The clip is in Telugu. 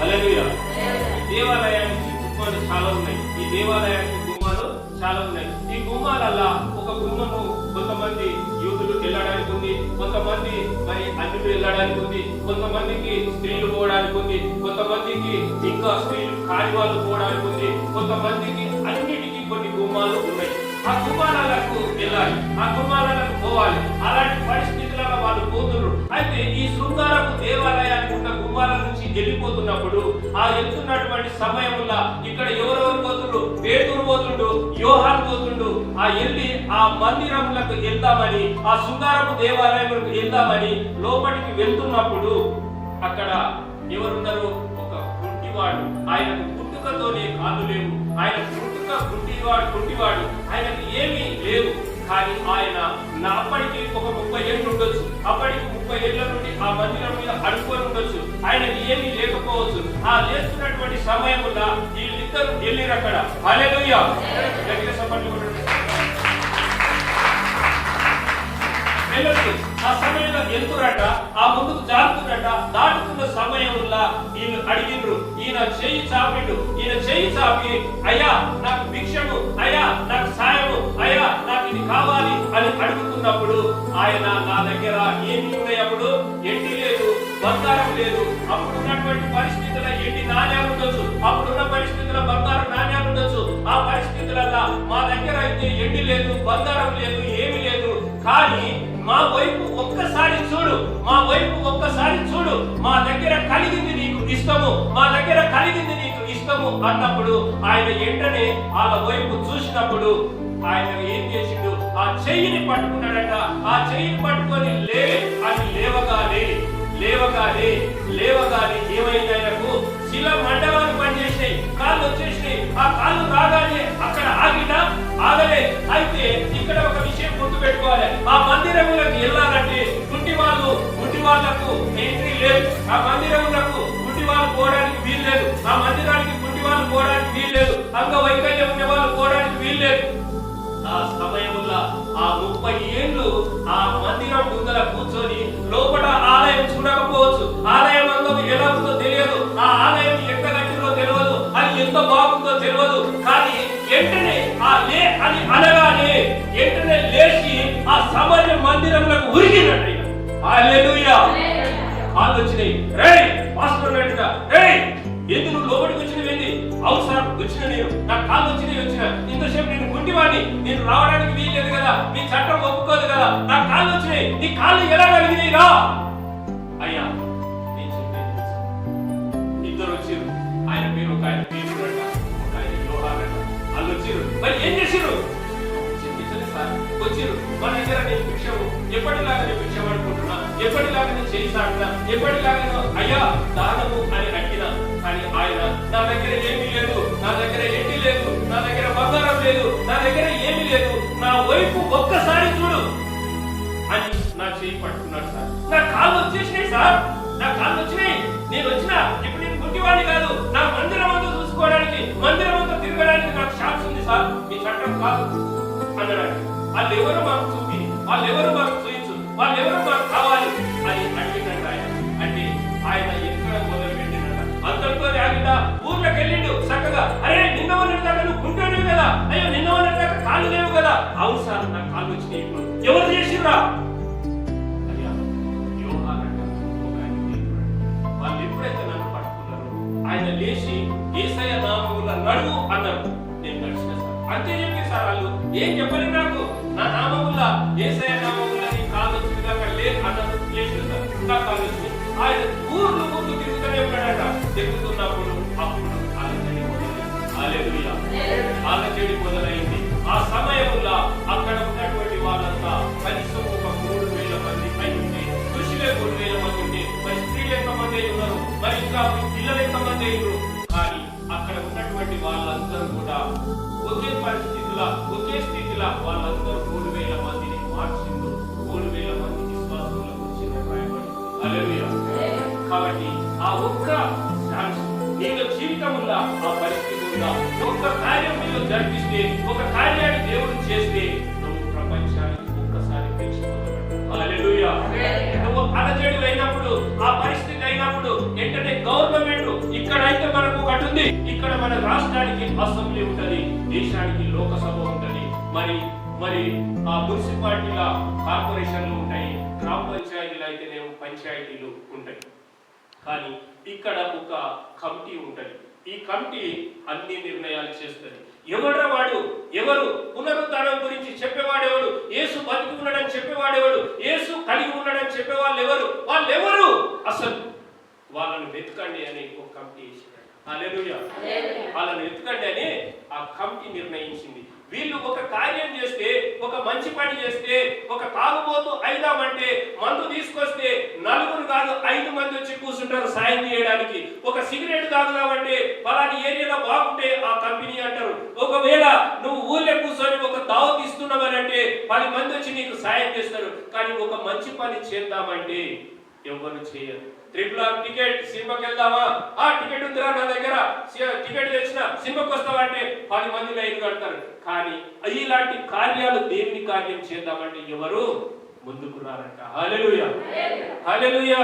హల్లెలూయా. దేవాలయానికి గుమ్మాలు చాలా ఉన్నాయి. ఈ దేవాలయానికి గుమ్మాలు చాలా ఉన్నాయి. ఈ గుమ్మాలల్లా ఒక గుమ్మము కొంతమంది యూదులు వెళ్ళడానికి ఉంది, కొంతమంది మరి అన్యులు వెళ్ళడానికి ఉంది, కొంతమందికి స్త్రీలు పోవడానికి ఉంది, కొంతమందికి ఇంకా స్త్రీలు కాని వాళ్ళు పోవడానికి ఉంది, కొంతమందికి అన్నిటికీ కొన్ని గుమ్మాలు ఉన్నాయి. ఆ గుమ్మాలకు వెళ్ళాలి, ఆ గుమ్మాలకు పోవాలి. అలాంటి పరిస్థితులలో వాళ్ళు పోతున్నారు. అయితే ఈ శృంగారపు దేవాలయానికి ఉన్న గుమ్మాల నుంచి వెళ్ళిపోతున్నప్పుడు ఆ వెళ్తున్నటువంటి సమయంలో ఇక్కడ ఎవరెవరు పోతుండ్రు? పేతురు పోతుండు, యోహాను పోతుండు. ఆ వెళ్ళి ఆ మందిరములకు వెళ్దామని, ఆ శృంగారపు దేవాలయములకు వెళ్దామని లోపలికి వెళ్తున్నప్పుడు అక్కడ ఎవరున్నారు? ఒక కుంటివాడు. ఆయనకు పుట్టుకతోనే కాళ్ళు లేవు, ఆయన కుంటివాడు, ఆయనకు ఏమీ లేదు. కానీ ఆయన అప్పటికి ఒక 30 ఏళ్ళు ఉండొచ్చు, అప్పటికి 30 ఏళ్ల నుండి ఆ మందిరం మీద అడుకొని ఉండొచ్చు, ఆయనకి ఏమీ లేకపోవచ్చు. ఆ లేస్తున్నటువంటి సమయంలో వీళ్ళిద్దరు వెళ్ళిరు అక్కడ. హల్లెలూయా. గట్టిగా చప్పట్లు కొట్టండి. ఆ సమయంలో వెళ్తురట, ఆ ముందుకు జారుతున్నట. దాటుతున్న సమయంలో వీళ్ళు అడిగిండ్రు. ఈయన చెయ్యి చాపిండు. ఈయన చెయ్యి చాపి, అయ్యా నాకు భిక్షము, అయ్యా నాకు సాయము, అయ్యా నాకు ఇది కావాలి అని అడుగుతున్నప్పుడు ఆయన నా దగ్గర ఏమి ఉన్నాయి? అప్పుడు ఎండి లేదు, బంగారం లేదు. అప్పుడున్నటువంటి పరిస్థితుల్లో ఎండి నాణ్యాలు ఉండొచ్చు, అప్పుడున్న పరిస్థితుల్లో బంగారం నాణ్యాలు ఉండొచ్చు. ఆ పరిస్థితులలో మా దగ్గర అయితే ఎండి లేదు, బంగారం లేదు, ఏమి లేదు. కానీ మా వైపు ఒక్కసారి చూడు, మా వైపు ఒక్కసారి చూడు, మా దగ్గర కలిగింది నీకు ఇష్టము, మా దగ్గర కలిగింది నీకు ఇష్టము అన్నప్పుడు ఆయన వెంటనే వాళ్ళ వైపు చూసినప్పుడు ఆయన ఏం చేసిండు? ఆ చెయ్యిని పట్టుకున్నాడట. ఆ చెయ్యిని పట్టుకొని లే అని లేవగానే ఏమైంది? ఆయనకు శిల మండలాలు పనిచేసినాయి, కాళ్ళు వచ్చేసినాయి. ఆ కాళ్ళు రాగానే అక్కడ ఆగలే. అయితే ఇక్కడ ఒక విషయం గుర్తు పెట్టుకోవాలి. ఆ మందిరములకు వెళ్ళాలంటే గుడ్డి వాళ్ళకు ఎంట్రీ లేదు. ఆ మందిరములకు గుడ్డి వాళ్ళు పోవడానికి వీల్లేదు. ఆ మందిరానికి గుడ్డి వాళ్ళు పోవడానికి వీల్లేదు. అంగవైకల్యం ఉన్న వాళ్ళు పోవడానికి వీల్లేదు. ఆ సమయంలో ఆ 30 ఏళ్ళు ఆ మందిరం ముందర కూర్చొని లోపల ఆలయం చూడకపోవచ్చు, ఆలయం అందం ఎలా ఉందో తెలియదు, ఆ ఆలయం ఎక్కడ కట్టిందో తెలియదు, అది ఎంత బాగుందో తెలియదు. కానీ వెంటనే ఆ లే అని అనగానే వెంటనే లేచి ఆ సమయ మందిరంలోకి ఉరికినట్టు. హల్లెలూయా. కాళ్ళు వచ్చినాయి. రేయ్ పాస్టర్ అన్నట్టుగా, రేయ్ ఎందుకు నువ్వు లోపలికి వచ్చినవేంది? అవును సార్ వచ్చిన, నేను నా కాళ్ళు వచ్చిన ఇంతసేపు నేను గుడ్డివాడిని, నేను రావడానికి వీల్లేదు కదా, మీ చట్టం ఒప్పుకోదు కదా, నా కాళ్ళు వచ్చినాయి. నీ కాళ్ళు ఎలా కలిగినాయి? రా అయ్యా. నేను చెప్పేది ఇద్దరు వచ్చారు. ఆయన పేరు ఒక ఆయన పేరు అంట, ఒక ఆయన యోహాను అంట. వాళ్ళు వచ్చారు. మరి ఏం చేసారు? సార్ వచ్చారు. మన దగ్గర నేను భిక్షము ఎప్పటిలాగా నేను భిక్ష పడుకుంటున్నా, ఎప్పటిలాగా నేను చేయి సాగుతున్నా, ఎప్పటిలాగా అయ్యా దానము అని అడిగినా. కానీ ఆయన నా దగ్గర ఏమీ లేదు, నా దగ్గర ఎండి లేదు, నా దగ్గర బంగారం లేదు, నా దగ్గర ఏమీ లేదు, నా వైపు ఒక్కసారి చూడు అని నా చేయి పట్టుకున్నాడు. సార్ నా కాళ్ళు వచ్చేసినాయి, సార్ నా కాళ్ళు వచ్చినాయి. నేను వచ్చినా ఇప్పుడు నేను గుడ్డివాడిని కాదు, నా మందిరం అంతా చూసుకోవడానికి, మందిరం అంతా తిరగడానికి నాకు ఛాన్స్ ఉంది సార్, మీ చట్టం కాదు అన్నాడు. వాళ్ళు ఎవరు మాకు చూపి, వాళ్ళు ఎవరు మాకు చూయించు, వాళ్ళు ఎవరు మాకు కావాలి అని అడిగినట్టు ఆయన. అంటే ఆయన ఎక్కడ మొదలు పెట్టినట్ట అంతటితో ఆగిట ఊర్లోకి వెళ్ళిండు చక్కగా. అరే నిన్న ఉన్నటి దాకా నువ్వు గుంటేనే కదా, అయ్యో నిన్న ఉన్నటి దాకా కాళ్ళు లేవు కదా. అవును సార్ నాకు కాళ్ళు వచ్చినాయి. ఇప్పుడు ఎవరు చేసిర్రా? అయ్యా యోహాను అంట, ఒక ఆయన. వాళ్ళు ఎప్పుడైతే నన్ను పట్టుకున్నారు ఆయన లేచి యేసయ్య నామములో నడువు అన్నారు. నేను నడిచిన సార్ అంతే చెప్పి సార్. వాళ్ళు ఏం చెప్పలేదు నాకు. నా నామముల యేసయ్య నామముల నీ కాళ్ళు వచ్చింది అక్కడ లేదు అన్నారు. లేదు సార్ నా కాళ్ళు వచ్చింది. ఆయన ఊర్లు తిరుగుతూనే ఉన్నాడట. తిరుగుతున్నప్పుడు అప్పుడు ఆలచెడి మొదలైంది. ఆ సమయంలో అక్కడ ఉన్నటువంటి వాళ్ళంతా కనీసం ఒక 3000 మంది అయింది. పురుషులే 3000 మంది ఉంటే మరి స్త్రీలు ఎంతమంది ఉన్నారు, మరి ఇంకా పిల్లలు ఎంతమంది అయ్యారు. కానీ అక్కడ ఉన్నటువంటి వాళ్ళందరూ కూడా ఒకే పరిస్థితిలో, ఒకే స్థితిలో వాళ్ళందరూ 3000 మందిని మార్చిండు. 3000 మంది విశ్వాసంలోకి వచ్చిన రాయబడి. హల్లెలూయా. కాబట్టి ఆ ఒక్క నీలో జీవితంలో ఆ పరిస్థితి ఉందా? ఒక్క కార్యం నీలో జరిపిస్తే, ఒక కార్యాన్ని దేవుడు చేస్తే నువ్వు ప్రపంచానికి ఒక్కసారి తెచ్చిపోతావు. హల్లెలూయా. నువ్వు అలజడి అయినప్పుడు, ఆ పరిస్థితి అయినప్పుడు వెంటనే గవర్నమెంట్ ఇక్కడ మరి మరి ఆ మున్సిపాలిటీల కార్పొరేషన్లు ఉంటాయి, గ్రామ పంచాయతీలు అయితేనేమో పంచాయతీలు ఉంటాయి. కానీ ఇక్కడ ఒక కమిటీ ఉంటుంది. ఈ కమిటీ అన్ని నిర్ణయాలు చేస్తుంది. ఎవడ్రా వాడు? ఎవరు? పునరుద్ధానం గురించి చెప్పేవాడెవడు? యేసు బతికి ఉన్నాడని చెప్పేవాడెవడు? యేసు కలిగి ఉన్నాడని చెప్పేవాళ్ళు ఎవరు? వాళ్ళెవరు అసలు? వాళ్ళని వెతకండి అని ఒక కమిటీ వేసినాడు. హల్లెలూయా. వాళ్ళని వెతకండి అని ఆ కమిటీ నిర్ణయించింది. వీళ్ళు ఒక కార్యం చేస్తే, ఒక మంచి పని చేస్తే, ఒక తాగుబోతు అయిదామంటే, మందు తీసుకొస్తే 4 కాదు 5 మంది వచ్చి కూర్చుంటారు సాయం చేయడానికి. ఒక సిగరెట్ తాగుదామంటే పలాని ఏరియాలో బాగుంటే ఆ కంపెనీ అంటారు. ఒకవేళ నువ్వు ఊళ్ళో కూర్చొని ఒక దావత్ ఇస్తున్నావనంటే 10 మంది వచ్చి నీకు సాయం చేస్తారు. కానీ ఒక మంచి పని చేద్దామంటే ఎవరు చేయరు. RRR టికెట్, సినిమాకి వెళ్దామా? ఆ టికెట్ ఉందిరా నా దగ్గర, టికెట్ తెచ్చిన, సినిమాకి వస్తావా అంటే 10 మంది లైన్ కడతారు. కానీ ఇలాంటి కార్యాలు, దేవుని కార్యం చేద్దామంటే ఎవరు ముందుకు రారంట. హల్లెలూయా, హల్లెలూయా.